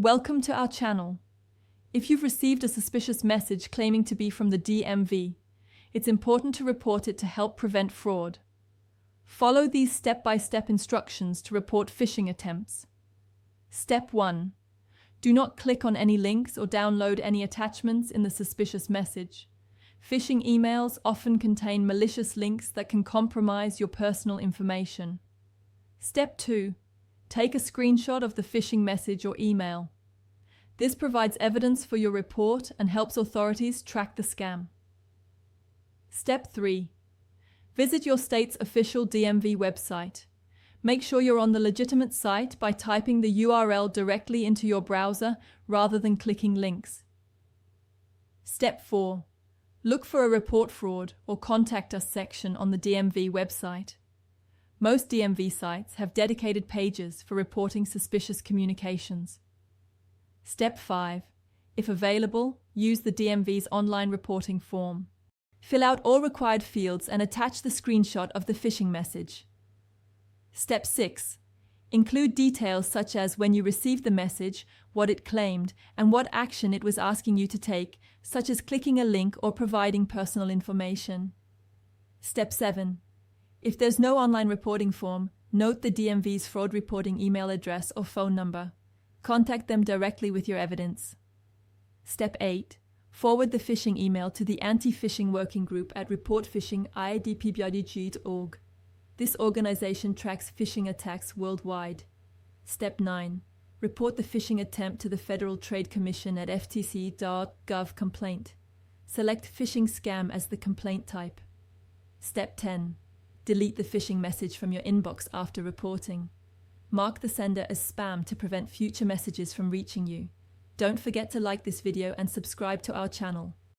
Welcome to our channel. If you've received a suspicious message claiming to be from the DMV, it's important to report it to help prevent fraud. Follow these step-by-step instructions to report phishing attempts. Step 1. Do not click on any links or download any attachments in the suspicious message. Phishing emails often contain malicious links that can compromise your personal information. Step 2. Take a screenshot of the phishing message or email. This provides evidence for your report and helps authorities track the scam. Step 3. Visit your state's official DMV website. Make sure you're on the legitimate site by typing the URL directly into your browser rather than clicking links. Step 4. Look for a report fraud or contact us section on the DMV website. Most DMV sites have dedicated pages for reporting suspicious communications. Step 5. If available, use the DMV's online reporting form. Fill out all required fields and attach the screenshot of the phishing message. Step 6. Include details such as when you received the message, what it claimed, and what action it was asking you to take, such as clicking a link or providing personal information. Step 7. If there's no online reporting form, note the DMV's fraud reporting email address or phone number. Contact them directly with your evidence. Step 8. Forward the phishing email to the Anti-Phishing Working Group at reportphishing.idpbjg.org. This organization tracks phishing attacks worldwide. Step 9. Report the phishing attempt to the Federal Trade Commission at ftc.gov complaint. Select phishing scam as the complaint type. Step 10. Delete the phishing message from your inbox after reporting. Mark the sender as spam to prevent future messages from reaching you. Don't forget to like this video and subscribe to our channel.